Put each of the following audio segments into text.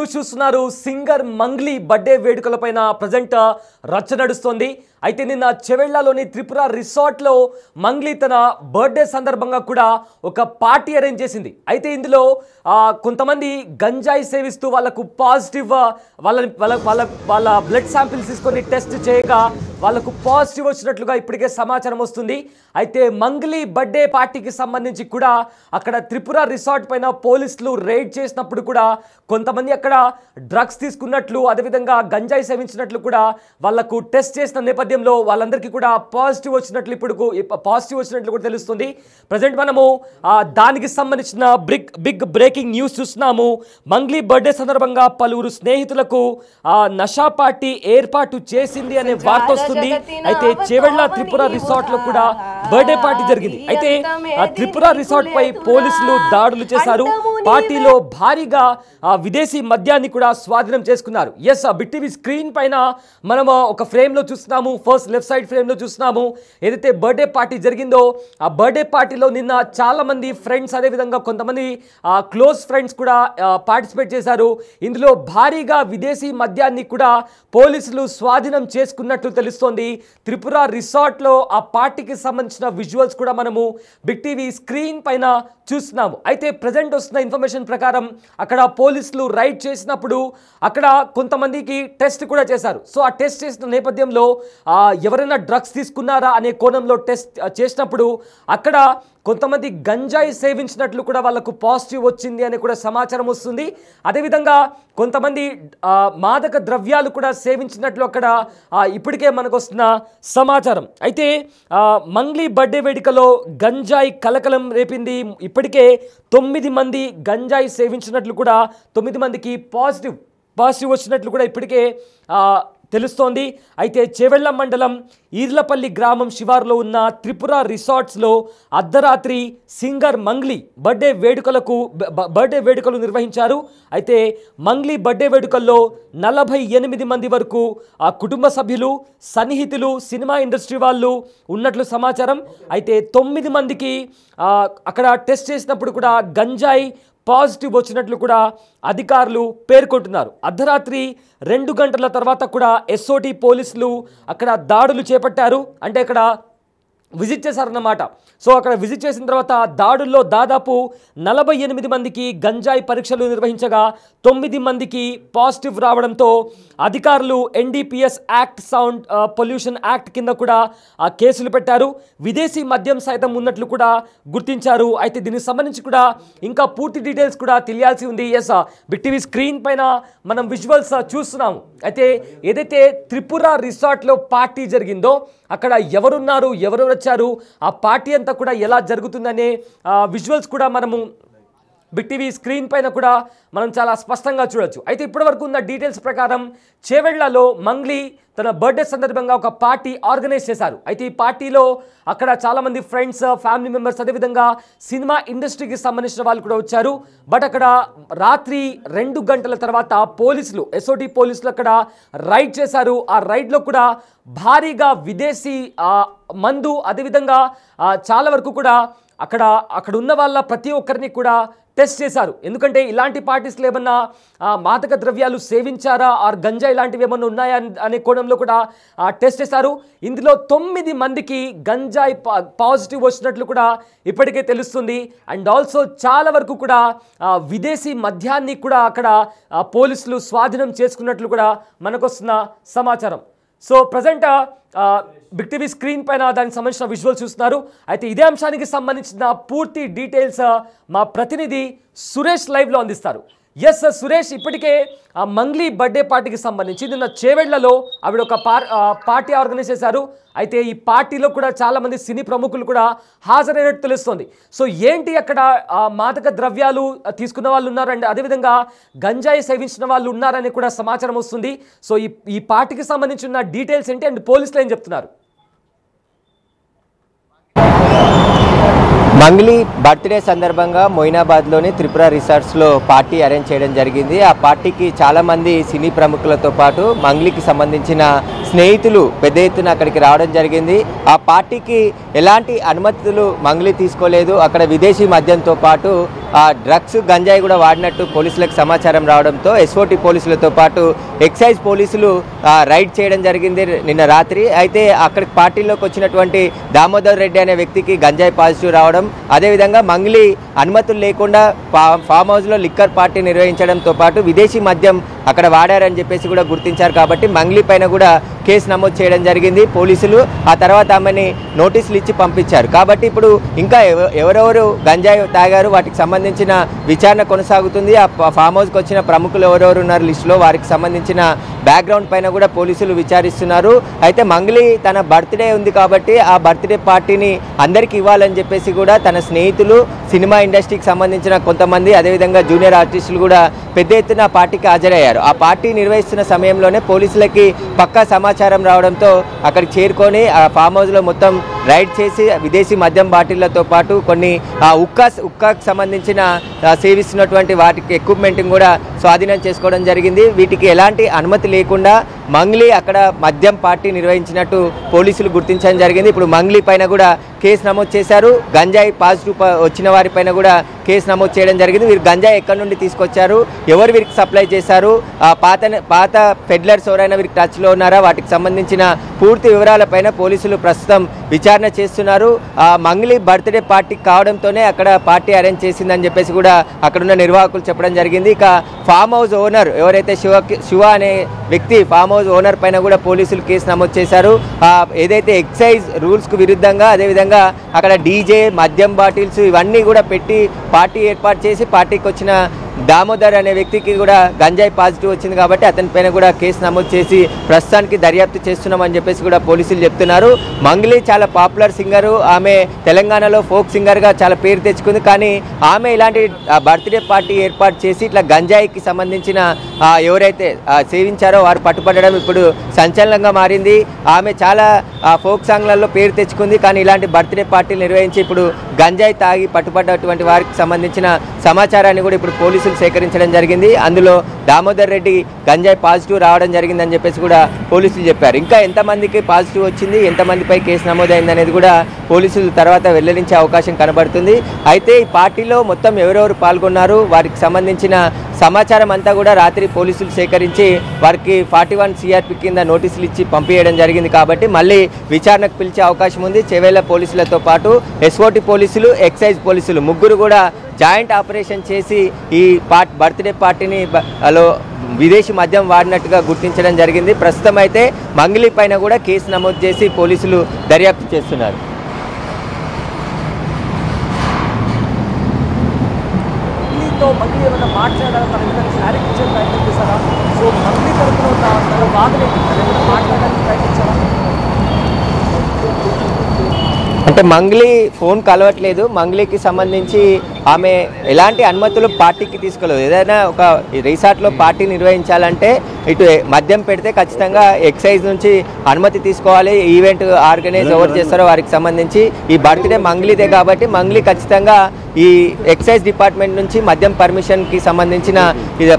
News చూస్తున్నారు. Singer Mangli birthday వేడుకలపైన present రచ్చ నడుస్తోంది. అయితే నిన్న చెవెళ్లలోని త్రిపుర రిసార్ట్లో మంగ్లీ తన బర్త్డే సందర్భంగా కూడా ఒక పార్టీ అరేంజ్ చేసింది. అయితే ఇందులో కొంతమంది గంజాయి సేవిస్తూ వాళ్ళకు పాజిటివ్ వాళ్ళ బ్లడ్ శాంపిల్స్ తీసుకొని టెస్ట్ చేయగా వాళ్ళకు పాజిటివ్ వచ్చినట్లుగా ఇప్పటికే సమాచారం వస్తుంది. అయితే మంగ్లీ బర్త్డే పార్టీకి సంబంధించి కూడా అక్కడ త్రిపుర రిసార్ట్ పైన పోలీసులు రైడ్ చేసినప్పుడు కూడా కొంతమంది అక్కడ డ్రగ్స్ తీసుకున్నట్లు, అదేవిధంగా గంజాయి సేవించినట్లు కూడా వాళ్ళకు టెస్ట్ చేసిన నేపథ్యంలో వాళ్ళందరికీ కూడా పాజిటివ్ వచ్చినట్లు కూడా తెలుస్తుంది. ప్రజెంట్ మనము దానికి సంబంధించిన బిగ్ బ్రేకింగ్ న్యూస్ చూస్తున్నాము. మంగ్లీ బర్త్డే సందర్భంగా పలువురు స్నేహితులకు నషా పార్టీ ఏర్పాటు చేసింది అనే వార్త వస్తుంది. అయితే చెవెళ్ల త్రిపుర రిసార్ట్ లో కూడా బర్త్డే పార్టీ జరిగింది. అయితే త్రిపుర రిసార్ట్ పై పోలీసులు దాడులు చేశారు. పార్టీలో భారీగా విదేశీ మద్యాన్ని కూడా స్వాధీనం చేసుకున్నారు. ఎస్, బిగ్ టీవీ స్క్రీన్ పైన మనం ఒక ఫ్రేమ్ లో చూస్తున్నాము. ఫస్ట్ లెఫ్ట్ సైడ్ ఫ్రేమ్ లో చూస్తున్నాము. ఏదైతే బర్త్డే పార్టీ జరిగిందో ఆ బర్త్డే పార్టీలో నిన్న చాలా మంది ఫ్రెండ్స్, అదేవిధంగా కొంతమంది క్లోజ్ ఫ్రెండ్స్ కూడా పార్టిసిపేట్ చేశారు. ఇందులో భారీగా విదేశీ మద్యాన్ని కూడా పోలీసులు స్వాధీనం చేసుకున్నట్లు తెలుస్తోంది. త్రిపుర రిసార్ట్ లో ఆ పార్టీకి సంబంధించిన విజువల్స్ కూడా మనము బిగ్ టీవీ స్క్రీన్ పైన చూస్తున్నాము. అయితే ప్రజెంట్ వస్తున్న ఇన్ఫర్మేషన్ ప్రకారం అక్కడ పోలీసులు రైడ్ చేసినప్పుడు అక్కడ కొంతమందికి టెస్ట్ కూడా చేశారు. సో ఆ టెస్ట్ చేసిన నేపథ్యంలో ఎవరైనా డ్రగ్స్ తీసుకున్నారా అనే కోణంలో టెస్ట్ చేసినప్పుడు అక్కడ కొంతమంది గంజాయి సేవించినట్లు కూడా వాళ్ళకు పాజిటివ్ వచ్చింది అని కూడా సమాచారం వస్తుంది. అదేవిధంగా కొంతమంది మాదక ద్రవ్యాలు కూడా సేవించినట్లు అక్కడ ఇప్పటికే మనకు వస్తున్న సమాచారం. అయితే మంగ్లీ బర్త్డే వేడుకలో గంజాయి కలకలం రేపింది. ఇప్పటికే 9 మంది గంజాయి సేవించినట్లు కూడా 9 మందికి పాజిటివ్ వచ్చినట్లు కూడా ఇప్పటికే తెలుస్తోంది. అయితే చెవెళ్ల మండలం ఈర్లపల్లి గ్రామం శివారులో ఉన్న త్రిపుర రిసార్ట్స్లో అర్ధరాత్రి సింగర్ మంగ్లీ బర్త్డే వేడుకలు నిర్వహించారు. అయితే మంగ్లీ బర్త్డే వేడుకల్లో 48 మంది వరకు కుటుంబ సభ్యులు, సన్నిహితులు, సినిమా ఇండస్ట్రీ వాళ్ళు ఉన్నట్లు సమాచారం. అయితే 9 మందికి అక్కడ టెస్ట్ చేసినప్పుడు కూడా గంజాయి పాజిటివ్ వచ్చినట్లు కూడా అధికారులు పేర్కొంటున్నారు. అర్ధరాత్రి 2 గంటల తర్వాత కూడా ఎస్ఓటి పోలీసులు అక్కడ దాడులు చేపట్టారు. అంటే అక్కడ విజిట్ చేశారన్నమాట. సో అక్కడ విజిట్ చేసిన తర్వాత దాడుల్లో దాదాపు 48 మందికి గంజాయి పరీక్షలు నిర్వహించగా 9 మందికి పాజిటివ్ రావడంతో అధికారులు NDPS act, sound pollution act కింద కూడా కేసులు పెట్టారు. విదేశీ మద్యం సైతం ఉన్నట్లు కూడా గుర్తించారు. అయితే దీనికి సంబంధించి కూడా ఇంకా పూర్తి డీటెయిల్స్ కూడా తెలియాల్సి ఉంది. ఎస్, బిగ్ టీవీ స్క్రీన్ పైన మనం విజువల్స్ చూస్తున్నాము. అయితే ఏదైతే త్రిపుర రిసార్ట్లో పార్టీ జరిగిందో అక్కడ ఎవరున్నారు, ఎవరు వచ్చారు, ఆ పార్టీ అంతా కూడా ఎలా జరుగుతుందనే విజువల్స్ కూడా మనము బిగ్ టీవీ స్క్రీన్ పైన కూడా మనం చాలా స్పష్టంగా చూడొచ్చు. అయితే ఇప్పటివరకు ఉన్న డీటెయిల్స్ ప్రకారం చెవెళ్లలో మంగ్లీ తన బర్త్డే సందర్భంగా ఒక పార్టీ ఆర్గనైజ్ చేశారు. అయితే ఈ పార్టీలో అక్కడ చాలామంది ఫ్రెండ్స్, ఫ్యామిలీ మెంబర్స్, అదేవిధంగా సినిమా ఇండస్ట్రీకి సంబంధించిన వాళ్ళు కూడా వచ్చారు. బట్ అక్కడ రాత్రి 2 గంటల తర్వాత ఎస్ఓటి పోలీసులు అక్కడ రైడ్ చేశారు. ఆ రైడ్లో కూడా భారీగా విదేశీ మందు, అదేవిధంగా చాలా వరకు కూడా అక్కడ ఉన్న వాళ్ళ ప్రతి ఒక్కరిని కూడా టెస్ట్ చేశారు. ఎందుకంటే ఇలాంటి పార్టీస్లో ఏమన్నా మాదక ద్రవ్యాలు సేవించారా, ఆర్ గంజా ఇలాంటివి ఏమన్నా ఉన్నాయా అనే కోణంలో కూడా టెస్ట్ చేశారు. ఇందులో 9 మందికి గంజాయి పాజిటివ్ వచ్చినట్లు కూడా ఇప్పటికే తెలుస్తుంది. అండ్ ఆల్సో చాలా వరకు కూడా విదేశీ మద్యాన్ని కూడా అక్కడ పోలీసులు స్వాధీనం చేసుకున్నట్లు కూడా మనకు వస్తున్న సమాచారం. So present Big TV screen పైన దానికి సంబంధించిన విజువల్ చూస్తున్నారు. అయితే ఇదే అంశానికి సంబంధించిన పూర్తి డీటెయిల్స్ మా ప్రతినిధి సురేష్ లైవ్లో అందిస్తారు. ఎస్ సురేష్, ఇప్పటికే మంగ్లీ బర్త్డే పార్టీకి సంబంధించి నిన్న చేవెళ్లలో ఆవిడ ఒక పార్టీ ఆర్గనైజ్ చేశారు. అయితే ఈ పార్టీలో కూడా చాలామంది సినీ ప్రముఖులు కూడా హాజరైనట్టు తెలుస్తుంది. సో ఏంటి అక్కడ మాదక ద్రవ్యాలు తీసుకున్న వాళ్ళు ఉన్నారు, అండ్ అదేవిధంగా గంజాయి సేవించిన వాళ్ళు ఉన్నారని కూడా సమాచారం వస్తుంది. సో ఈ పార్టీకి సంబంధించిన డీటెయిల్స్ ఏంటి, అండ్ పోలీసులు ఏం చెప్తున్నారు? మంగ్లీ బర్త్డే సందర్భంగా మొయినాబాద్లోని త్రిపుర రిసార్ట్స్లో పార్టీ అరేంజ్ చేయడం జరిగింది. ఆ పార్టీకి చాలామంది సినీ ప్రముఖులతో పాటు మంగ్లీకి సంబంధించిన స్నేహితులు పెద్ద ఎత్తున అక్కడికి రావడం జరిగింది. ఆ పార్టీకి ఎలాంటి అనుమతులు మంగ్లీ తీసుకోలేదు. అక్కడ విదేశీ మద్యంతో పాటు డ్రగ్స్ గంజాయి కూడా వాడినట్టు పోలీసులకు సమాచారం రావడంతో ఎస్ఓటీ పోలీసులతో పాటు ఎక్సైజ్ పోలీసులు రైడ్ చేయడం జరిగింది నిన్న రాత్రి. అయితే అక్కడికి పార్టీలోకి వచ్చినటువంటి దామోదర్ రెడ్డి అనే వ్యక్తికి గంజాయి పాజిటివ్ రావడం, అదేవిధంగా మంగ్లీ అనుమతులు లేకుండా ఫామ్ హౌస్లో లిక్కర్ పార్టీ నిర్వహించడంతో పాటు విదేశీ మద్యం అక్కడ వాడారని చెప్పేసి కూడా గుర్తించారు. కాబట్టి మంగ్లీ పైన కూడా కేసు నమోదు చేయడం జరిగింది పోలీసులు. ఆ తర్వాత ఆమెని నోటీసులు ఇచ్చి పంపించారు. కాబట్టి ఇప్పుడు ఇంకా ఎవరెవరు గంజాయి తాగారు వాటికి సంబంధించిన విచారణ కొనసాగుతుంది. ఆ ఫామ్ హౌస్కి వచ్చిన ప్రముఖులు ఎవరెవరు ఉన్నారు లిస్టులో వారికి సంబంధించిన బ్యాక్గ్రౌండ్ పైన కూడా పోలీసులు విచారిస్తున్నారు. అయితే మంగ్లీ తన బర్త్డే ఉంది కాబట్టి ఆ బర్త్డే పార్టీని అందరికీ ఇవ్వాలని చెప్పేసి కూడా తన స్నేహితులు, సినిమా ఇండస్ట్రీకి సంబంధించిన కొంతమంది, అదేవిధంగా జూనియర్ ఆర్టిస్టులు కూడా పెద్ద ఎత్తున ఆ పార్టీకి హాజరయ్యారు. ఆ పార్టీ నిర్వహిస్తున్న సమయంలోనే పోలీసులకి పక్కా సమాచారం రావడంతో అక్కడికి చేరుకొని ఆ ఫామ్ హౌస్లో మొత్తం రైడ్ చేసి విదేశీ మద్యం బాటిళ్లతో పాటు కొన్ని ఉక్కాకు సంబంధించిన సేవిస్తున్నటువంటి వాటికి ఎక్విప్మెంట్ కూడా స్వాధీనం చేసుకోవడం జరిగింది. వీటికి ఎలాంటి అనుమతి లేకుండా మంగ్లీ అక్కడ మద్యం పార్టీ నిర్వహించినట్టు పోలీసులు గుర్తించడం జరిగింది. ఇప్పుడు మంగ్లీ పైన కూడా కేసు నమోదు చేశారు. గంజాయి పాజిటివ్ వచ్చిన వారి పైన కూడా కేసు నమోదు చేయడం జరిగింది. వీరు గంజాయి ఎక్కడి నుండి తీసుకొచ్చారు, ఎవరు వీరికి సప్లై చేశారు, పాత పెడ్లర్స్ ఎవరైనా వీరికి టచ్లో ఉన్నారా, వాటికి సంబంధించిన పూర్తి వివరాలపైన పోలీసులు ప్రస్తుతం విచారణ చేస్తున్నారు. మంగ్లీ బర్త్డే పార్టీ కావడంతోనే అక్కడ పార్టీ అరేంజ్ చేసిందని చెప్పేసి కూడా అక్కడున్న నిర్వాహకులు చెప్పడం జరిగింది. ఇక ఫామ్ హౌస్ ఓనర్ ఎవరైతే శివ అనే వ్యక్తి ఫామ్ హౌస్ ఓనర్ పైన కూడా పోలీసులు కేసు నమోదు చేశారు. ఏదైతే ఎక్సైజ్ రూల్స్కు విరుద్ధంగా అదేవిధంగా అక్కడ డీజే, మద్యం బాటిల్స్ ఇవన్నీ కూడా పెట్టి పార్టీ ఏర్పాటు చేసి పార్టీకి వచ్చిన దామోదర్ అనే వ్యక్తికి కూడా గంజాయి పాజిటివ్ వచ్చింది కాబట్టి అతని పైన కూడా కేసు నమోదు చేసి ప్రస్తుతానికి దర్యాప్తు చేస్తున్నామని చెప్పేసి కూడా పోలీసులు చెప్తున్నారు. మంగ్లీ చాలా పాపులర్ సింగరు. ఆమె తెలంగాణలో ఫోక్ సింగర్గా చాలా పేరు తెచ్చుకుంది. కానీ ఆమె ఇలాంటి బర్త్డే పార్టీ ఏర్పాటు చేసి ఇట్లా గంజాయికి సంబంధించిన ఎవరైతే సేవించారో వారు పట్టుబడడం ఇప్పుడు సంచలనంగా మారింది. ఆమె చాలా ఫోక్ సాంగ్లలో పేరు తెచ్చుకుంది. కానీ ఇలాంటి బర్త్డే పార్టీలు నిర్వహించి ఇప్పుడు గంజాయి తాగి పట్టుబడ్డటువంటి వారికి సంబంధించిన సమాచారాన్ని కూడా ఇప్పుడు పోలీసులు సేకరించడం జరిగింది. అందులో దామోదర్ రెడ్డి గంజాయి పాజిటివ్ రావడం జరిగిందని చెప్పేసి కూడా పోలీసులు చెప్పారు. ఇంకా ఎంతమందికి పాజిటివ్ వచ్చింది, ఎంతమందిపై కేసు నమోదైంది అనేది కూడా పోలీసులు తర్వాత వెల్లడించే అవకాశం కనబడుతుంది. అయితే ఈ పార్టీలో మొత్తం ఎవరెవరు పాల్గొన్నారు వారికి సంబంధించిన సమాచారం అంతా కూడా రాత్రి పోలీసులు సేకరించి వారికి 41 CRP కింద నోటీసులు ఇచ్చి పంపించడం జరిగింది. కాబట్టి మళ్ళీ విచారణకు పిలిచే అవకాశం ఉంది. చెవేల పోలీసులతో పాటు ఎస్ఓటీ పోలీసులు, ఎక్సైజ్ పోలీసులు ముగ్గురు కూడా జాయింట్ ఆపరేషన్ చేసి ఈ బర్త్డే పార్టీని విదేశీ మద్యం వాడినట్టుగా గుర్తించడం జరిగింది. ప్రస్తుతం అయితే మంగ్లీ పైన కూడా కేసు నమోదు చేసి పోలీసులు దర్యాప్తు చేస్తున్నారు. మంగ్లీ ఏమైనా మాట్లాడారా, తన ఏమైనా క్లారిటీ ఇచ్చే ప్రయత్నం చేశారా? సో మంగ్లీ తరఫున తన వాదన మాట్లాడడానికి ప్రయత్నించారా? అంటే మంగ్లీ ఫోన్ కలవట్లేదు. మంగ్లీకి సంబంధించి ఆమె ఎలాంటి అనుమతులు పార్టీకి తీసుకోలేదు. ఏదైనా ఒక రిసార్ట్లో పార్టీ నిర్వహించాలంటే ఇటు మద్యం పెడితే ఖచ్చితంగా ఎక్సైజ్ నుంచి అనుమతి తీసుకోవాలి. ఈవెంట్ ఆర్గనైజ్ ఎవరు చేస్తారో వారికి సంబంధించి ఈ బర్త్డే మంగ్లీదే కాబట్టి మంగ్లీ ఖచ్చితంగా ఈ ఎక్సైజ్ డిపార్ట్మెంట్ నుంచి మద్యం పర్మిషన్కి సంబంధించిన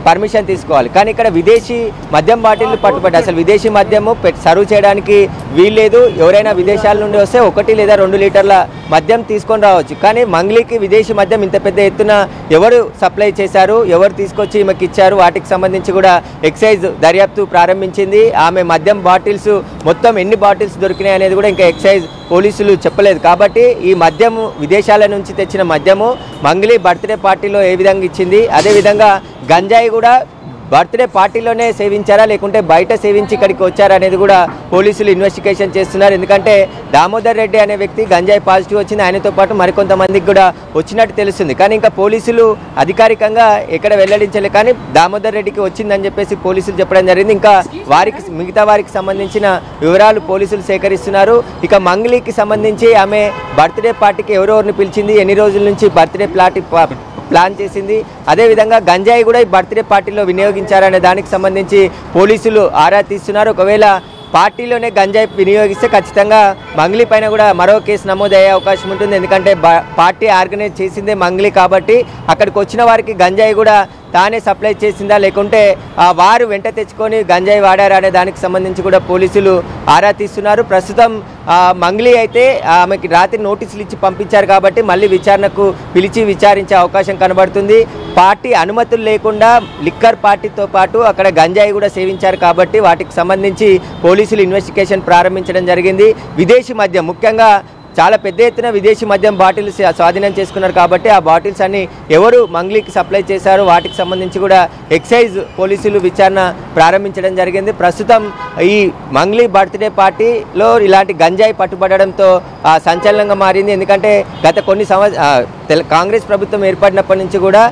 పర్మిషన్ తీసుకోవాలి. కానీ ఇక్కడ విదేశీ మద్యం బాటిల్లు పట్టుబడ్డాయి. అసలు విదేశీ మద్యము సర్వ్ చేయడానికి వీల్లేదు. ఎవరైనా విదేశాల నుండి వస్తే 1 లేదా 2 లీటర్ల మద్యం తీసుకొని రావచ్చు. కానీ మంగ్లీకి విదేశీ మద్యం ఇంత పెద్ద ఎత్తున ఎవరు సప్లై చేశారు, ఎవరు తీసుకొచ్చి ఈమెకి ఇచ్చారు, వాటికి సంబంధించి కూడా ఎక్సైజ్ దర్యాప్తు ప్రారంభించింది. ఆమె మద్యం బాటిల్స్ మొత్తం ఎన్ని బాటిల్స్ దొరికినాయి అనేది కూడా ఇంకా ఎక్సైజ్ పోలీసులు చెప్పలేదు. కాబట్టి ఈ మద్యము విదేశాల నుంచి తెచ్చిన మద్యము మంగ్లీ బర్త్డే పార్టీలో ఏ విధంగా ఇచ్చింది, అదేవిధంగా గంజాయి కూడా బర్త్డే పార్టీలోనే సేవించారా లేకుంటే బయట సేవించి ఇక్కడికి వచ్చారా అనేది కూడా పోలీసులు ఇన్వెస్టిగేషన్ చేస్తున్నారు. ఎందుకంటే దామోదర్ రెడ్డి అనే వ్యక్తి గంజాయి పాజిటివ్ వచ్చింది, ఆయనతో పాటు మరికొంతమందికి కూడా వచ్చినట్టు తెలుస్తుంది. కానీ ఇంకా పోలీసులు అధికారికంగా ఎక్కడ వెల్లడించలే. కానీ దామోదర్ రెడ్డికి వచ్చిందని చెప్పేసి పోలీసులు చెప్పడం జరిగింది. ఇంకా మిగతా వారికి సంబంధించిన వివరాలు పోలీసులు సేకరిస్తున్నారు. ఇక మంగ్లీకి సంబంధించి ఆమె బర్త్డే పార్టీకి ఎవరెవరిని పిలిచింది, ఎన్ని రోజుల నుంచి బర్త్డే ప్లాన్ చేసింది, అదేవిధంగా గంజాయి కూడా ఈ బర్త్డే పార్టీలో వినియోగించారనే దానికి సంబంధించి పోలీసులు ఆరా తీస్తున్నారు. ఒకవేళ పార్టీలోనే గంజాయి వినియోగిస్తే ఖచ్చితంగా మంగ్లీ పైన కూడా మరో కేసు నమోదయ్యే అవకాశం ఉంటుంది. ఎందుకంటే పార్టీ ఆర్గనైజ్ చేసిందే మంగ్లీ కాబట్టి అక్కడికి వచ్చిన వారికి గంజాయి కూడా తానే సప్లై చేసిందా లేకుంటే వారు వెంట తెచ్చుకొని గంజాయి వాడారా అనే దానికి సంబంధించి కూడా పోలీసులు ఆరా తీస్తున్నారు. ప్రస్తుతం మంగ్లీ అయితే ఆమెకి రాత్రి నోటీసులు ఇచ్చి పంపించారు కాబట్టి మళ్ళీ విచారణకు పిలిచి విచారించే అవకాశం కనబడుతుంది. పార్టీ అనుమతులు లేకుండా లిక్కర్ పార్టీతో పాటు అక్కడ గంజాయి కూడా సేవించారు కాబట్టి వాటికి సంబంధించి పోలీసులు ఇన్వెస్టిగేషన్ ప్రారంభించడం జరిగింది. విదేశీ మద్యం ముఖ్యంగా చాలా పెద్ద ఎత్తున విదేశీ మద్యం బాటిల్స్ స్వాధీనం చేసుకున్నారు కాబట్టి ఆ బాటిల్స్ అన్ని ఎవరు మంగ్లీకి సప్లై చేశారో వాటికి సంబంధించి కూడా ఎక్సైజ్ పోలీసులు విచారణ ప్రారంభించడం జరిగింది. ప్రస్తుతం ఈ మంగ్లీ బర్త్డే పార్టీలో ఇలాంటి గంజాయి పట్టుబడడంతో సంచలనంగా మారింది. ఎందుకంటే గత కొన్ని కాంగ్రెస్ ప్రభుత్వం ఏర్పడినప్పటి నుంచి కూడా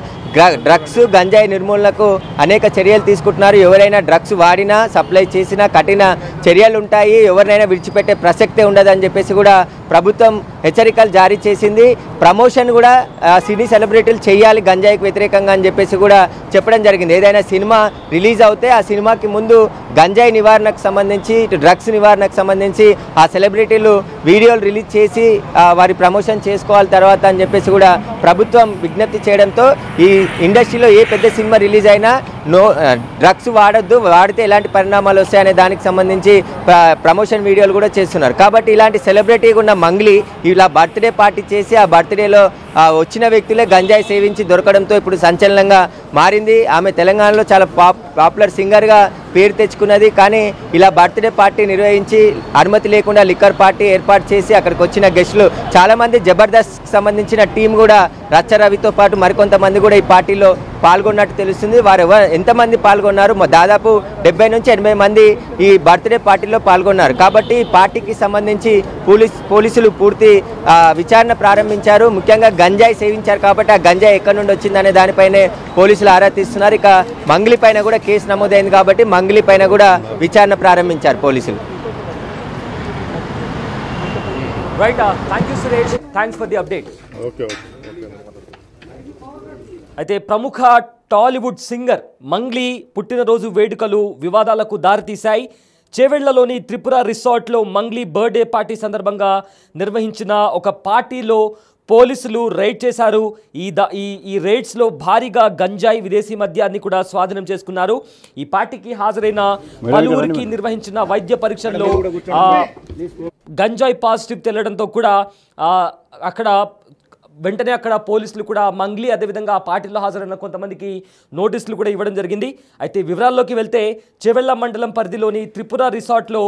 డ్రగ్స్ గంజాయి నిర్మూలనకు అనేక చర్యలు తీసుకుంటున్నారు. ఎవరైనా డ్రగ్స్ వాడినా సప్లై చేసినా కఠిన చర్యలు ఉంటాయి, ఎవరినైనా విడిచిపెట్టే ప్రసక్తే ఉండదని చెప్పేసి కూడా ప్రభుత్వం హెచ్చరికలు జారీ చేసింది. ప్రమోషన్ కూడా సినీ సెలబ్రిటీలు చేయాలి గంజాయికి వ్యతిరేకంగా అని చెప్పేసి కూడా చెప్పడం జరిగింది. ఏదైనా సినిమా రిలీజ్ అవుతే ఆ సినిమాకి ముందు గంజాయి నివారణకు సంబంధించి డ్రగ్స్ నివారణకు సంబంధించి ఆ సెలబ్రిటీలు వీడియోలు రిలీజ్ చేసి వారి ప్రమోషన్ చేసుకోవాలి తర్వాత అని చెప్పేసి కూడా ప్రభుత్వం విజ్ఞప్తి చేయడంతో ఈ ఇండస్ట్రీలో ఏ పెద్ద సినిమా రిలీజ్ అయినా డ్రగ్స్ వాడొద్దు, వాడితే ఎలాంటి పరిణామాలు వస్తాయనే దానికి సంబంధించి ప్రమోషన్ వీడియోలు కూడా చేస్తున్నారు. కాబట్టి ఇలాంటి సెలబ్రిటీగా ఉన్న మంగ్లీ ఇలా బర్త్డే పార్టీ చేసి ఆ బర్త్డేలో వచ్చిన వ్యక్తులే గంజాయి సేవించి దొరకడంతో ఇప్పుడు సంచలనంగా మారింది. ఆమె తెలంగాణలో చాలా పాపులర్ సింగర్గా పేరు తెచ్చుకున్నది. కానీ ఇలా బర్త్డే పార్టీ నిర్వహించి అనుమతి లేకుండా లిక్కర్ పార్టీ ఏర్పాటు చేసి అక్కడికి వచ్చిన గెస్టులు చాలామంది జబర్దస్త్ సంబంధించిన టీం కూడా రచ్చ రవితో పాటు మరికొంతమంది కూడా ఈ పార్టీలో పాల్గొన్నట్టు తెలుస్తుంది. వారు ఎంతమంది పాల్గొన్నారు? దాదాపు 70 నుంచి 80 మంది ఈ బర్త్డే పార్టీలో పాల్గొన్నారు. కాబట్టి ఈ పార్టీకి సంబంధించి పోలీసులు పూర్తి విచారణ ప్రారంభించారు. ముఖ్యంగా గంజాయి సేవించారు కాబట్టి ఆ గంజాయి ఎక్కడి నుండి వచ్చిందనే దానిపైనే పోలీసులు ఆరా తీస్తున్నారు. ఇక మంగ్లీ పైన కూడా కేసు నమోదైంది కాబట్టి మంగ్లీ పైన కూడా విచారణ ప్రారంభించారు పోలీసులు. Right, thank you Suresh, thanks for the update. అయితే ప్రముఖ టాలీవుడ్ సింగర్ మంగ్లీ పుట్టినరోజు వేడుకలు వివాదాలకు దారితీశాయి. చేవెళ్లలోని త్రిపుర రిసార్ట్లో మంగ్లీ బర్త్డే పార్టీ సందర్భంగా నిర్వహించిన ఒక పార్టీలో పోలీసులు రైడ్ చేశారు. ఈ రైడ్స్లో భారీగా గంజాయి విదేశీ మద్యాన్ని కూడా స్వాధీనం చేసుకున్నారు. ఈ పార్టీకి హాజరైన పలువురికి నిర్వహించిన వైద్య పరీక్షల్లో గంజాయి పాజిటివ్ తెలడంతో కూడా వెంటనే అక్కడ పోలీసులు కూడా మంగ్లీ అదేవిధంగా ఆ పార్టీలో హాజరైన కొంతమందికి నోటీసులు కూడా ఇవ్వడం జరిగింది. అయితే వివరాల్లోకి వెళ్తే చేవెళ్ల మండలం పరిధిలోని త్రిపుర రిసార్ట్లో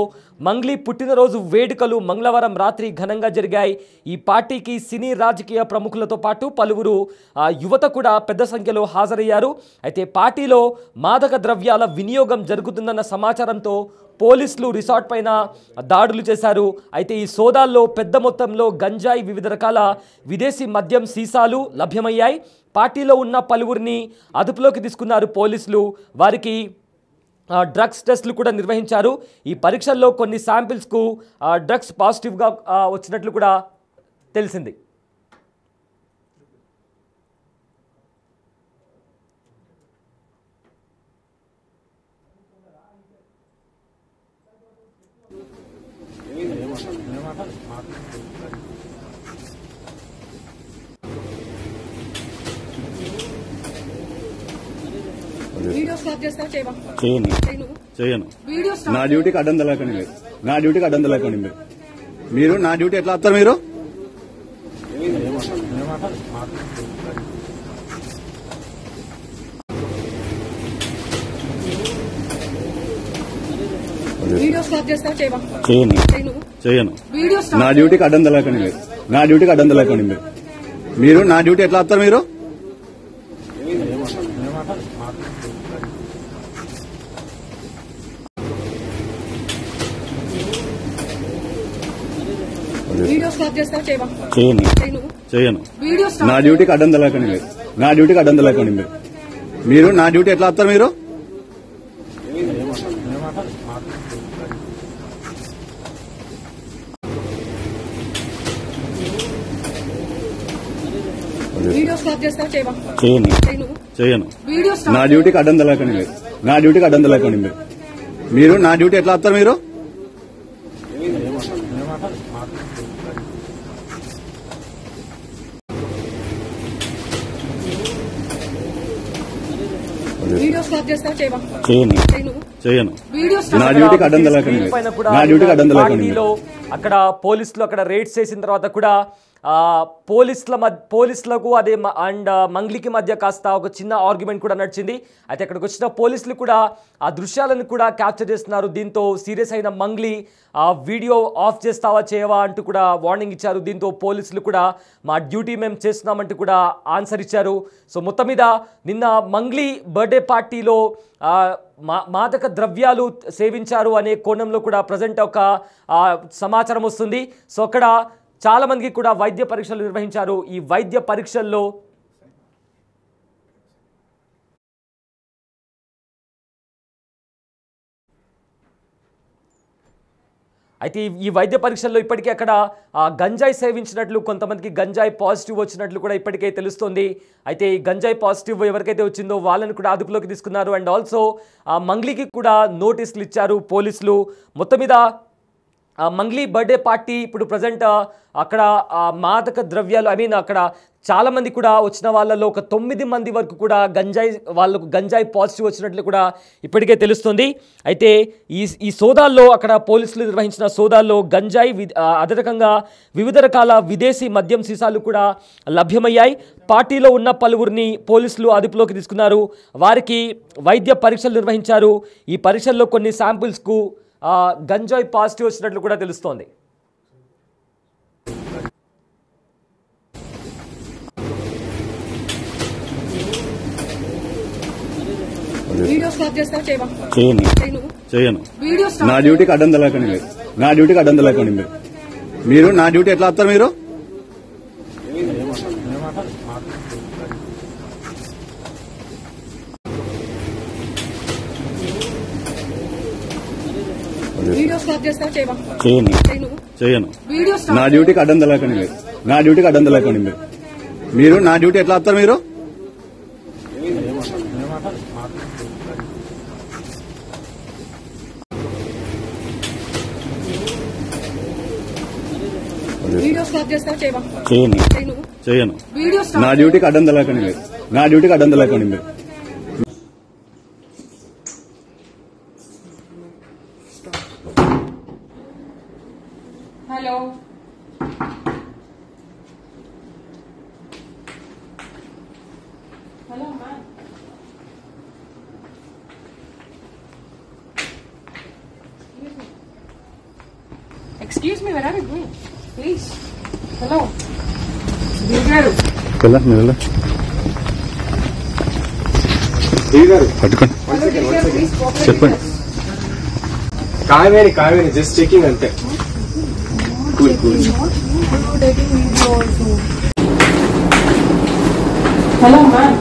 మంగ్లీ పుట్టినరోజు వేడుకలు మంగళవారం రాత్రి ఘనంగా జరిగాయి. ఈ పార్టీకి సినీ రాజకీయ ప్రముఖులతో పాటు పలువురు యువత కూడా పెద్ద సంఖ్యలో హాజరయ్యారు. అయితే పార్టీలో మాదక ద్రవ్యాల వినియోగం జరుగుతుందన్న సమాచారంతో పోలీసులు రిసార్ట్ పైన దాడులు చేశారు. అయితే ఈ సోదాల్లో పెద్ద మొత్తంలో గంజాయి వివిధ రకాల విదేశీ మద్యం సీసాలు లభ్యమయ్యాయి. పార్టీలో ఉన్న పలువురిని అదుపులోకి తీసుకున్నారు పోలీసులు. వారికి డ్రగ్స్ టెస్టులు కూడా నిర్వహించారు. ఈ పరీక్షల్లో కొన్ని శాంపిల్స్కు డ్రగ్స్ పాజిటివ్గా వచ్చినట్లు కూడా తెలిసింది. చేయను. నా డ్యూటీకి అడ్డం తెలకండి మీరు. నా డ్యూటీకి అడ్డం తెలకండి మీరు. నా డ్యూటీ ఎట్లా వస్తారు మీరు? చేయను. నా డ్యూటీకి అడ్డం తెలకండి మీరు. నా డ్యూటీకి అడ్డం తెలకండి మీరు. నా డ్యూటీ ఎట్లా వస్తారు మీరు? చేయను. నా డ్యూటీకి అడ్డం తెలకండి మీరు. నా డ్యూటీకి అడ్డం తెలకండి మీరు. నా డ్యూటీ ఎట్లా వస్తారు మీరు? చేయను. నా డ్యూటీకి అడ్డం తెలకండి మీరు. నా డ్యూటీకి అడ్డం తెలకండి మీరు. నా డ్యూటీ ఎట్లా వస్తారు మీరు? వీడియో స్టాప్ చేస్తా చేయను నా డ్యూటీకి అడ్డం తలకండి నా డ్యూటీకి అడ్డం తలకండి అక్కడ పోలీసులు అక్కడ రేడ్స్ చేసిన తర్వాత కూడా పోలీసులకు అదే అండ్ మంగ్లీకి మధ్య కాస్త ఒక చిన్న ఆర్గ్యుమెంట్ కూడా నడిచింది. అయితే అక్కడికి వచ్చిన పోలీసులు కూడా ఆ దృశ్యాలను కూడా క్యాప్చర్ చేస్తున్నారు. దీంతో సీరియస్ అయిన మంగ్లీ వీడియో ఆఫ్ చేస్తావా చేయవా అంటూ కూడా వార్నింగ్ ఇచ్చారు. దీంతో పోలీసులు కూడా మా డ్యూటీ మేము చేస్తున్నామంటూ కూడా ఆన్సర్ ఇచ్చారు. సో మొత్తం మీద నిన్న మంగ్లీ బర్త్డే పార్టీలో మాదక ద్రవ్యాలు సేవించారు అనే కోణంలో కూడా ప్రజెంట్ ఒక సమాచారం వస్తుంది. సో అక్కడ చాలా మందికి కూడా వైద్య పరీక్షలు నిర్వహించారు. ఈ వైద్య పరీక్షల్లో అయితే ఈ వైద్య పరీక్షల్లో ఇప్పటికే అక్కడ గంజాయి సేవించినట్లు, కొంతమందికి గంజాయి పాజిటివ్ వచ్చినట్లు కూడా ఇప్పటికే తెలుస్తోంది. అయితే ఈ గంజాయి పాజిటివ్ ఎవరికైతే వచ్చిందో వాళ్ళని కూడా అదుపులోకి తీసుకున్నారు. అండ్ ఆల్సో మంగ్లీకి కూడా నోటీసులు ఇచ్చారు పోలీసులు. మొత్తం మీద మంగ్లీ బర్త్డే పార్టీ ఇప్పుడు ప్రజెంట్ అక్కడ మాదక ద్రవ్యాలు అక్కడ చాలామంది కూడా వచ్చిన వాళ్ళలో ఒక 9 మంది వరకు కూడా వాళ్ళకు గంజాయి పాజిటివ్ వచ్చినట్లు కూడా ఇప్పటికే తెలుస్తుంది. అయితే ఈ సోదాల్లో అక్కడ పోలీసులు నిర్వహించిన సోదాల్లో గంజాయి అదే రకంగా వివిధ రకాల విదేశీ మద్యం సీసాలు కూడా లభ్యమయ్యాయి. పార్టీలో ఉన్న పలువురిని పోలీసులు అదుపులోకి తీసుకున్నారు. వారికి వైద్య పరీక్షలు నిర్వహించారు. ఈ పరీక్షల్లో కొన్ని శాంపిల్స్కు గంజాయి పాజిటివ్ వచ్చినట్లు కూడా తెలుస్తోంది. చేయను నా డ్యూటీకి అడ్డం తలకండి నా డ్యూటీకి అడ్డం తలకండి మీరు నా డ్యూటీ ఎట్లా వస్తారు మీరు చేయను నా డ్యూటీకి అడ్డం తలకండి నా డ్యూటీకి అడ్డం తలకండి మీరు నా డ్యూటీ ఎట్లా వస్తారు మీరు చేయను నా డ్యూటీకి అడ్డం తలకండి నా డ్యూటీకి అడ్డం తలకండి Hello. Hello, ma'am. Excuse me, where are you going? Please. Hello. పట్టుకోండి చెప్పండి. కావేరి జస్ట్ చెకింగ్ అంతే. Hello, ma'am.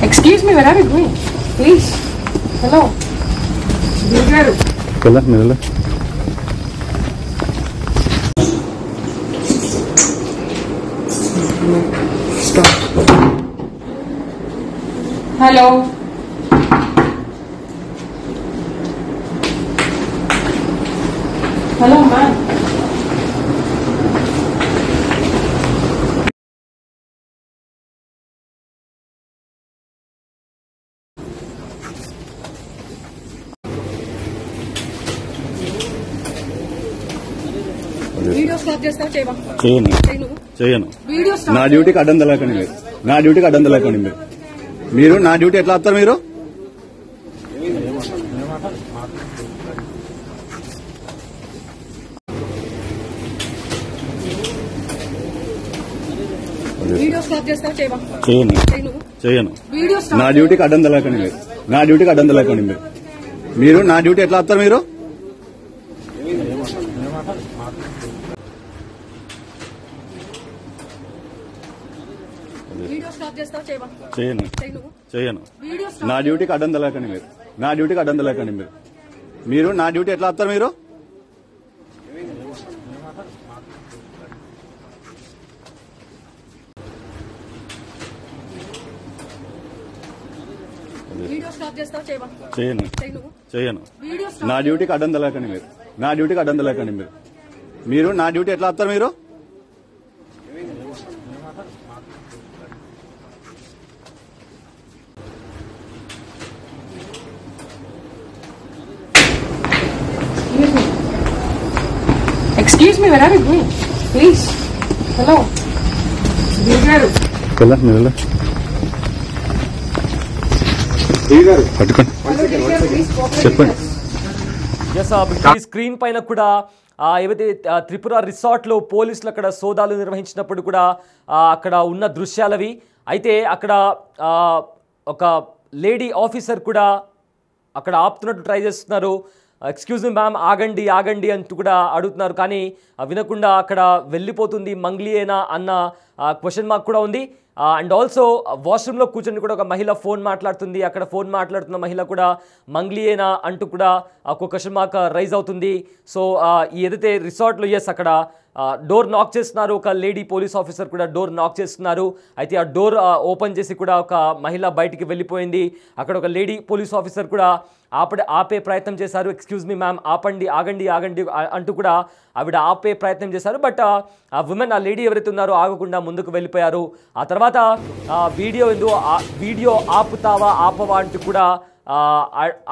Excuse me, where are you going? Please. Hello. Hello. Hello, ma'am. చేయను నా డ్యూటీకి అడ్డం తలకండి నా డ్యూటీకి అడ్డం తలకండి మీరు నా డ్యూటీ ఎట్లా వస్తారు మీరు చేయను నా డ్యూటీకి అడ్డం తలకండి నా డ్యూటీకి అడ్డం తలకండి మీరు నా డ్యూటీ ఎట్లా వస్తారు మీరు చేయను నా డ్యూటీకి అడ్డం తలకండి నా డ్యూటీకి అడ్డం తలకండి మీరు నా డ్యూటీ ఎట్లా వస్తారు మీరు చేయను నా డ్యూటీకి అడ్డం తలకండి నా డ్యూటీకి అడ్డం తలకండి మీరు నా డ్యూటీ ఎట్లా వస్తారు మీరు Excuse me, where are you going? Please. Hello. పట్టుకోండి చెప్పండి. ఈ స్క్రీన్ పైన కూడా ఏవైతే త్రిపుర రిసార్ట్లో పోలీసులు అక్కడ సోదాలు నిర్వహించినప్పుడు కూడా అక్కడ ఉన్న దృశ్యాలవి. అయితే అక్కడ ఒక లేడీ ఆఫీసర్ కూడా అక్కడ ఆపుతున్నట్టు ట్రై చేస్తున్నారు. ఎక్స్క్యూజ్ మీ మ్యామ్, ఆగండి ఆగండి అంటూ కూడా అడుగుతున్నారు. కానీ వినకుండా అక్కడ వెళ్ళిపోతుంది. మంగ్లీయేనా అన్న క్వశ్చన్ మార్క్ కూడా ఉంది. అండ్ ఆల్సో వాష్రూమ్లో కూర్చొని కూడా ఒక మహిళ ఫోన్ మాట్లాడుతుంది. అక్కడ ఫోన్ మాట్లాడుతున్న మహిళ కూడా మంగ్లీయేనా అంటూ కూడా ఒక క్వశ్చన్ మార్క్ రైజ్ అవుతుంది. సో ఏదైతే రిసార్ట్లో అక్కడ డోర్ నాక్ చేస్తున్నారు. ఒక లేడీ పోలీస్ ఆఫీసర్ కూడా డోర్ నాక్ చేస్తున్నారు. అయితే ఆ డోర్ ఓపెన్ చేసి కూడా ఒక మహిళ బయటికి వెళ్ళిపోయింది. అక్కడ ఒక లేడీ పోలీస్ ఆఫీసర్ కూడా ఆపే ప్రయత్నం చేశారు. ఎక్స్క్యూజ్ మీ మ్యామ్, ఆపండి ఆగండి ఆగండి అంటూ కూడా ఆవిడ ఆపే ప్రయత్నం చేశారు. బట్ ఆ ఉమెన్, ఆ లేడీ ఎవరైతే ఉన్నారో ఆగకుండా ముందుకు వెళ్ళిపోయారు. ఆ తర్వాత వీడియో ఆపుతావా ఆపవా అంటూ కూడా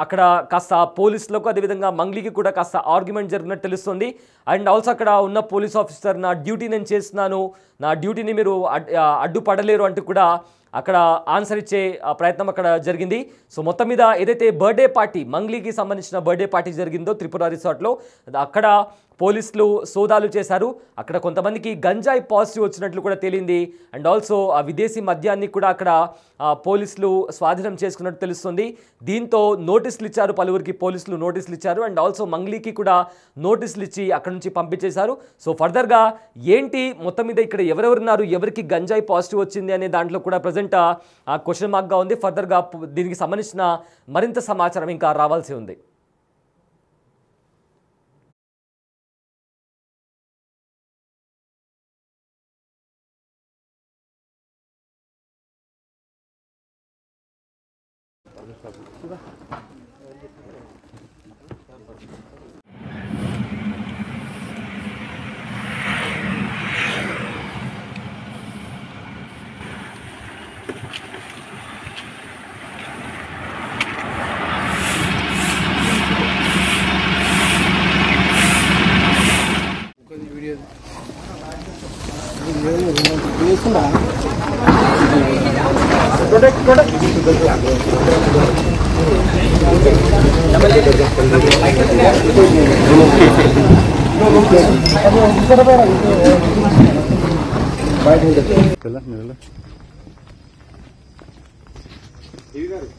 అక్కడ కాస్త పోలీసులకు అదేవిధంగా మంగ్లీకి కూడా కాస్త ఆర్గ్యుమెంట్ జరిగినట్టు తెలుస్తుంది. అండ్ ఆల్సో అక్కడ ఉన్న పోలీస్ ఆఫీసర్, నా డ్యూటీ నేను చేస్తున్నాను, నా డ్యూటీని మీరు అడ్డుపడలేరు అంటూ కూడా అక్కడ ఆన్సర్ ఇచ్చే ప్రయత్నం అక్కడ జరిగింది. సో మొత్తం మీద ఏదైతే బర్త్డే పార్టీ, మంగ్లీకి సంబంధించిన బర్త్డే పార్టీ జరిగిందో త్రిపుర రిసార్ట్లో, అక్కడ పోలీసులు సోదాలు చేశారు. అక్కడ కొంతమందికి గంజాయి పాజిటివ్ వచ్చినట్లు కూడా తేలింది. అండ్ ఆల్సో ఆ విదేశీ మద్యాన్ని కూడా అక్కడ పోలీసులు స్వాధీనం చేసుకున్నట్టు తెలుస్తుంది. దీంతో నోటీసులు ఇచ్చారు, పలువురికి పోలీసులు నోటీసులు ఇచ్చారు. అండ్ ఆల్సో మంగ్లీకి కూడా నోటీసులు ఇచ్చి అక్కడ నుంచి పంపించేశారు. సో ఫర్దర్గా ఏంటి మొత్తం మీద ఇక్కడ ఎవరెవరున్నారు, ఎవరికి గంజాయి పాజిటివ్ వచ్చింది అనే దాంట్లో కూడా ప్రజెంట్ క్వశ్చన్ మార్క్గా ఉంది. ఫర్దర్గా దీనికి సంబంధించిన మరింత సమాచారం ఇంకా రావాల్సి ఉంది.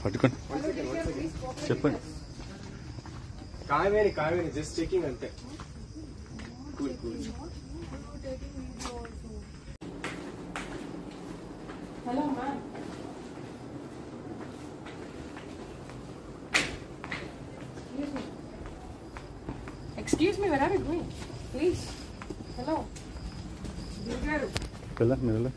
పట్టుకోండి చెప్పండి. కావేరి జస్ట్ చెకింగ్ అంతే. Hello, ma'am. Excuse me, where are you going? Please. Hello. వెళ్ళండి.